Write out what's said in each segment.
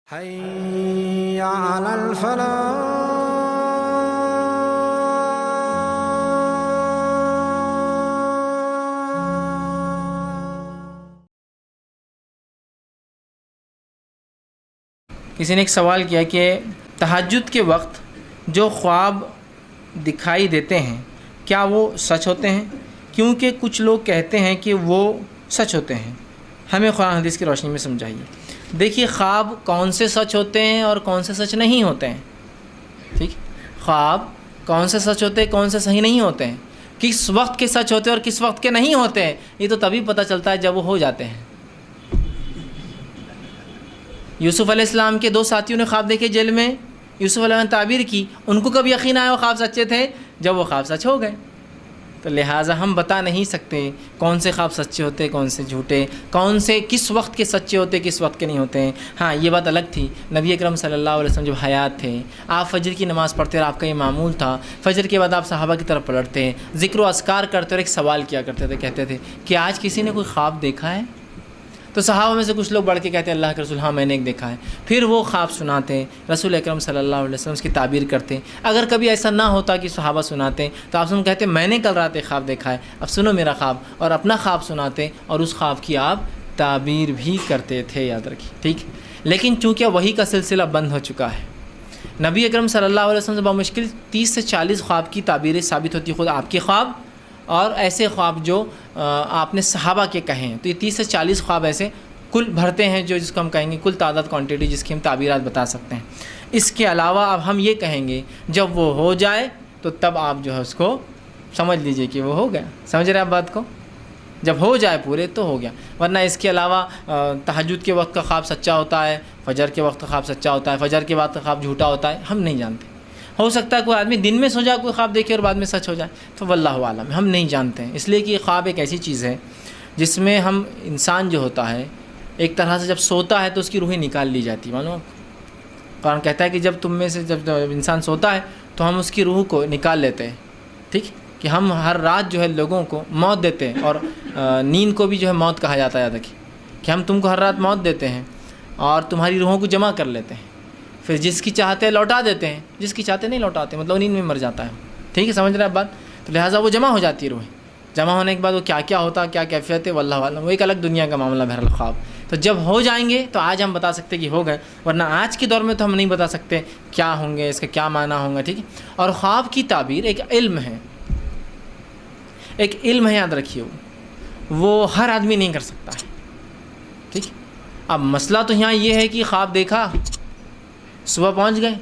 حي على الفلاح. کسی نے ایک سوال کیا کہ تہجد کے وقت جو خواب دکھائی دیتے ہیں کیا وہ سچ ہوتے ہیں؟ کیونکہ کچھ لوگ کہتے ہیں کہ وہ سچ ہوتے ہیں، ہمیں قرآن حدیث کی روشنی میں سمجھائیے۔ دیکھیے خواب کون سے سچ ہوتے ہیں اور کون سے سچ نہیں ہوتے ہیں، ٹھیک؟ خواب کون سے سچ ہوتے ہیں، کون سے صحیح نہیں ہوتے ہیں، کس وقت کے سچ ہوتے ہیں اور کس وقت کے نہیں ہوتے ہیں، یہ تو تبھی پتہ چلتا ہے جب وہ ہو جاتے ہیں۔ یوسف علیہ السلام کے 2 ساتھیوں نے خواب دیکھے جیل میں، یوسف علیہ السلام نے تعبیر کی، ان کو کب یقین آیا وہ خواب سچے تھے؟ جب وہ خواب سچ ہو گئے۔ تو لہٰذا ہم بتا نہیں سکتے کون سے خواب سچے ہوتے کون سے جھوٹے، کون سے کس وقت کے سچے ہوتے کس وقت کے نہیں ہوتے ہیں۔ ہاں یہ بات الگ تھی، نبی اکرم صلی اللہ علیہ وسلم جب حیات تھے آپ فجر کی نماز پڑھتے اور آپ کا یہ معمول تھا، فجر کے بعد آپ صحابہ کی طرف پلٹتے، ذکر و اذکار کرتے اور ایک سوال کیا کرتے تھے، کہتے تھے کہ آج کسی نے کوئی خواب دیکھا ہے؟ تو صحابہ میں سے کچھ لوگ بڑھ کے کہتے ہیں اللہ کے رسول ہاں میں نے ایک دیکھا ہے۔ پھر وہ خواب سناتے، رسول اکرم صلی اللہ علیہ وسلم اس کی تعبیر کرتے۔ اگر کبھی ایسا نہ ہوتا کہ صحابہ سناتے تو آپ کہتے میں نے کل رات ایک خواب دیکھا ہے، اب سنو میرا خواب، اور اپنا خواب سناتے اور اس خواب کی آپ تعبیر بھی کرتے تھے، یاد رکھیے، ٹھیک؟ لیکن چونکہ وحی کا سلسلہ بند ہو چکا ہے، نبی اکرم صلی اللہ علیہ وسلم سے بمشکل 30 سے 40 خواب کی تعبیریں ثابت ہوتی، خود آپ کے خواب اور ایسے خواب جو آپ نے صحابہ کے کہے ہیں، تو یہ 30 سے 40 خواب ایسے کل بھرتے ہیں جو جس کو ہم کہیں گے کل تعداد کوانٹٹی جس کی ہم تعبیرات بتا سکتے ہیں۔ اس کے علاوہ اب ہم یہ کہیں گے جب وہ ہو جائے تو تب آپ جو ہے اس کو سمجھ لیجئے کہ وہ ہو گیا، سمجھ رہے ہیں آپ بات کو؟ جب ہو جائے پورے تو ہو گیا، ورنہ اس کے علاوہ تہجد کے وقت کا خواب سچا ہوتا ہے، فجر کے وقت کا خواب سچا ہوتا ہے، فجر کے بعد کا خواب جھوٹا ہوتا ہے، ہم نہیں جانتے۔ ہو سکتا ہے کوئی آدمی دن میں سو جائے کوئی خواب دیکھے اور بعد میں سچ ہو جائے، تو واللہ عالم ہم نہیں جانتے ہیں۔ اس لیے کہ یہ خواب ایک ایسی چیز ہے جس میں ہم انسان جو ہوتا ہے ایک طرح سے جب سوتا ہے تو اس کی روحیں نکال لی جاتی ہے، معلوم آپ کو؟ قرآن کہتا ہے کہ جب تم میں سے جب انسان سوتا ہے تو ہم اس کی روح کو نکال لیتے ہیں، ٹھیک؟ کہ ہم ہر رات جو ہے لوگوں کو موت دیتے ہیں، اور نیند کو بھی جو ہے موت کہا جاتا ہے، یاد رکھیے کہ ہم تم کو ہر رات موت دیتے ہیں اور تمہاری روحوں کو جمع کر لیتے ہیں، پھر جس کی چاہتے ہیں لوٹا دیتے ہیں، جس کی چاہتے نہیں لوٹاتے، مطلب نیند میں مر جاتا ہے، ٹھیک ہے؟ سمجھ رہے ہیں بات؟ تو لہٰذا وہ جمع ہو جاتی ہے روحیں، جمع ہونے کے بعد وہ کیا کیا ہوتا، کیا کیفیت ہے واللہ عالم، وہ ایک الگ دنیا کا معاملہ بہرحال خواب۔ تو جب ہو جائیں گے تو آج ہم بتا سکتے کہ ہو گئے، ورنہ آج کے دور میں تو ہم نہیں بتا سکتے کیا ہوں گے، اس کا کیا معنی ہوں گا، ٹھیک ہے؟ اور خواب کی تعبیر ایک علم ہے، ایک علم ہے، یاد رکھیے وہ ہر آدمی نہیں کر سکتا ہے، ٹھیک؟ اب مسئلہ تو یہاں یہ ہے کہ خواب دیکھا، صبح پہنچ گئے،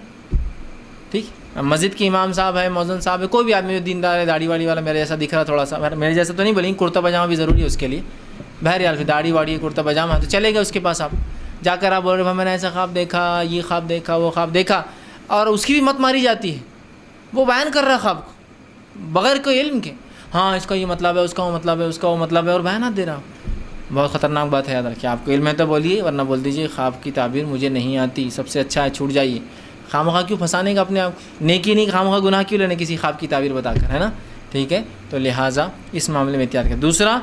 ٹھیک؟ اب مسجد کے امام صاحب ہے، مؤذن صاحب ہے، کوئی بھی آدمی جو دیندار ہے، داڑھی واڑی والا میرے جیسا دکھ رہا تھوڑا سا، میرے جیسا تو نہیں بولیں، کرتا پاجامہ بھی ضروری ہے اس کے لیے، بہرحال پھر داڑھی واڑی کرتا پاجامہ تو چلے گئے اس کے پاس، آپ جا کر آپ بول رہے میں نے ایسا خواب دیکھا، یہ خواب دیکھا، وہ خواب دیکھا، اور اس کی بھی مت ماری جاتی ہے، وہ بیان کر رہا ہے خواب کو بغیر کوئی علم کے، ہاں اس کا یہ مطلب ہے، اس کا وہ مطلب ہے، اس کا وہ مطلب ہے، اور بیانات دے رہا ہوں۔ بہت خطرناک بات ہے، یاد رکھیے، آپ کو علم ہے تو بولیے، ورنہ بول دیجیے خواب کی تعبیر مجھے نہیں آتی، سب سے اچھا ہے چھوٹ جائیے۔ خواہ کیوں پھنسانے کا اپنے آپ، نیکی نہیں خواہ گناہ کیوں لینے کسی خواب کی تعبیر بتا کر، ہے نا؟ ٹھیک ہے، تو لہٰذا اس معاملے میں احتیاط کریں۔ دوسرا،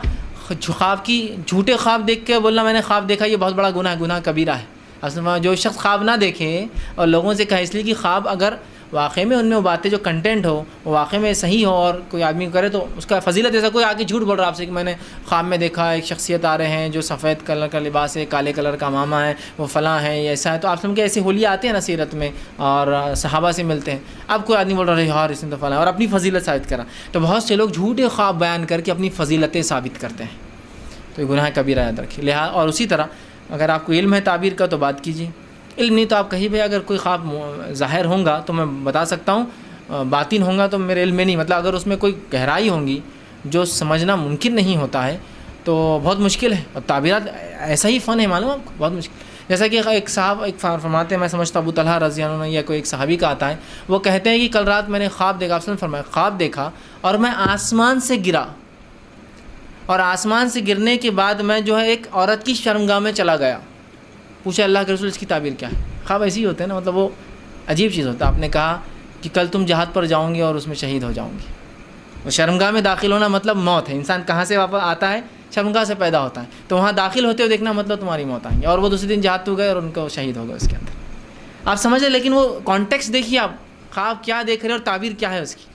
خواب کی جھوٹے خواب دیکھ کے بولنا میں نے خواب دیکھا، یہ بہت بڑا گناہ ہے، گناہ کبیرہ ہے۔ اصل میں جو شخص خواب نہ دیکھے اور لوگوں سے کہے، اس لیے کہ خواب اگر واقعی میں ان میں وہ باتیں جو کنٹینٹ ہو وہ واقعی میں صحیح ہو اور کوئی آدمی کرے تو اس کا فضیلت، ایسا کوئی آگے جھوٹ بول رہا ہے آپ سے کہ میں نے خواب میں دیکھا ایک شخصیت آ رہے ہیں جو سفید کلر کا لباس ہے، کالے کلر کا امامہ ہے، وہ فلاں ہے، یہ ایسا ہے، تو آپ سمجھ کے ایسے ہولیے آتے ہیں نا سیرت میں اور صحابہ سے ملتے ہیں، اب کوئی آدمی بول رہا ہے یار اس نے تو فلاں اور اپنی فضیلت ثابت کرا، تو بہت سے لوگ جھوٹے خواب بیان کر کے اپنی فضیلتیں ثابت کرتے ہیں، تو یہ گناہ کبیرہ یاد رکھیے۔ لہٰذا اور اسی طرح اگر آپ کو علم ہے تعبیر کا تو بات کیجیے، علم نہیں تو آپ کہیں بھائی اگر کوئی خواب ظاہر ہوں گا تو میں بتا سکتا ہوں، باطن ہوں گا تو میرے علم میں نہیں، مطلب اگر اس میں کوئی گہرائی ہوں گی جو سمجھنا ممکن نہیں ہوتا ہے تو بہت مشکل ہے، اور تعبیرات ایسا ہی فن ہے، معلوم آپ کو، بہت مشکل۔ جیسا کہ ایک صاحب ایک فرماتے ہیں، میں سمجھتا ابو طلحہ رضی اللہ عنہ یا کوئی ایک صحابی کا آتا ہے، وہ کہتے ہیں کہ کل رات میں نے خواب دیکھا، آپ نے فرمایا خواب دیکھا اور میں آسمان سے گرا، اور آسمان سے گرنے کے بعد میں جو ہے ایک عورت کی شرمگاہ میں چلا گیا، پوچھا اللہ کے رسول اس کی تعبیر کیا ہے؟ خواب ایسے ہی ہوتے ہیں نا، مطلب وہ عجیب چیز ہوتا ہے۔ آپ نے کہا کہ کل تم جہاد پر جاؤں گی اور اس میں شہید ہو جاؤں گی، وہ شرمگاہ میں داخل ہونا مطلب موت ہے، انسان کہاں سے واپس آتا ہے؟ شرمگاہ سے پیدا ہوتا ہے، تو وہاں داخل ہوتے ہوئے دیکھنا مطلب تمہاری موت آئیں گی، اور وہ دوسرے دن جہاد تو گئے اور ان کو شہید ہو گئے اس کے اندر، آپ سمجھ رہے، لیکن وہ کانٹیکسٹ دیکھیے آپ خواب کیا دیکھ رہے اور تعبیر کیا ہے اس کی،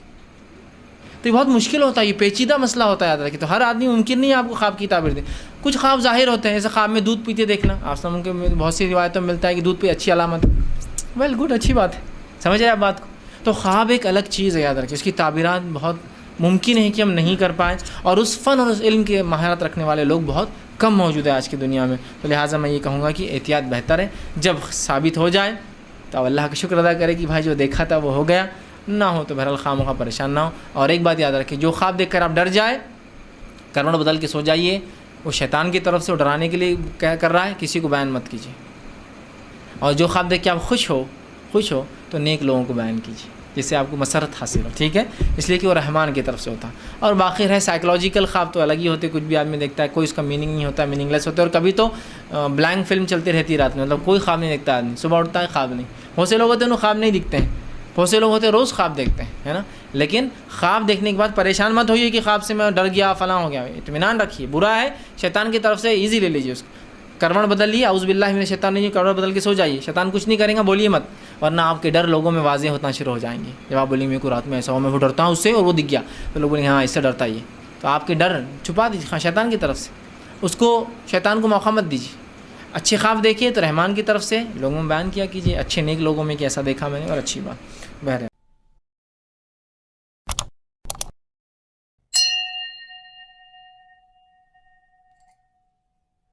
تو یہ بہت مشکل ہوتا ہے، یہ پیچیدہ مسئلہ ہوتا ہے یاد رکھیے، تو ہر آدمی ممکن نہیں ہے آپ کو خواب کی تعبیر دے، کچھ خواب ظاہر ہوتے ہیں، جیسے خواب میں دودھ پیتے دیکھنا، آپ سمجھ کے بہت سی روایتوں میں ملتا ہے کہ دودھ پی اچھی علامت ہے، ویل گڈ، اچھی بات ہے، سمجھ رہے آپ بات کو، تو خواب ایک الگ چیز ہے یاد رکھیے، اس کی تعبیرات بہت ممکن ہے کہ ہم نہیں کر پائیں، اور اس فن اور اس علم کے مہارت رکھنے والے لوگ بہت کم موجود ہیں آج کی دنیا میں، تو لہٰذا میں یہ کہوں گا کہ احتیاط بہتر ہے، جب ثابت ہو جائے تو اللہ کا شکر ادا کرے کہ بھائی جو دیکھا تھا وہ ہو گیا، نہ ہو تو بہرحال خواہ پریشان نہ ہو، اور ایک بات یاد رکھیں، جو خواب دیکھ کر آپ ڈر جائے کروڑ بدل کے سو جائیے، وہ شیطان کی طرف سے وہ ڈرانے کے لیے کیا کر رہا ہے، کسی کو بیان مت کیجیے، اور جو خواب دیکھ کے آپ خوش ہو تو نیک لوگوں کو بیان کیجیے جس سے آپ کو مسرت حاصل ہو، ٹھیک ہے، اس لیے کہ وہ رحمان کی طرف سے ہوتا ہے، اور باقی ہے سائیکلوجیکل خواب تو الگ ہی ہوتے، کچھ بھی آدمی دیکھتا ہے کوئی اس کا میننگ نہیں ہوتا، میننگ لیس ہوتا ہے، اور کبھی تو بلینک فلم چلتی رہتی ہے رات میں، مطلب کوئی خواب نہیں دیکھتا آدمی، صبح اٹھتا ہے خواب نہیں، بہت سے لوگ ہوتے ہیں انہوں خواب نہیں دکھتے ہیں، بہت سے لوگ ہوتے ہیں روز خواب دیکھتے ہیں، ہے نا، لیکن خواب دیکھنے کے بعد پریشان مت ہوئیے کہ خواب سے میں ڈر گیا فلاں ہو گیا، اطمینان رکھیے، برا ہے شیطان کی طرف سے، ایزی لے لیجیے اس کو، کروڑ بدل لیے، اعوذ باللہ من الشیطان الرجیم، کروڑ بدل کے سو جائیے، شیطان کچھ نہیں کرے گا، بولیے مت، ورنہ آپ کے ڈر لوگوں میں واضح ہونا شروع ہو جائیں گے، جب آپ بولیں گے کو رات میں ایسا ہو، میں وہ ڈرتا ہوں اس سے اور وہ دکھ گیا، تو لوگ بولیں گے ہاں اس سے ڈرتا ہی ہے، تو آپ کے ڈر چھپا دیجیے شیطان کی طرف سے، اس کو شیطان کو موقع مت دیجیے، اچھے خواب دیکھیے تو رحمان کی طرف سے لوگوں میں بیان کیا کیجیے، اچھے نیک لوگوں میں کہ ایسا دیکھا میں نے اور اچھی بات بہرحال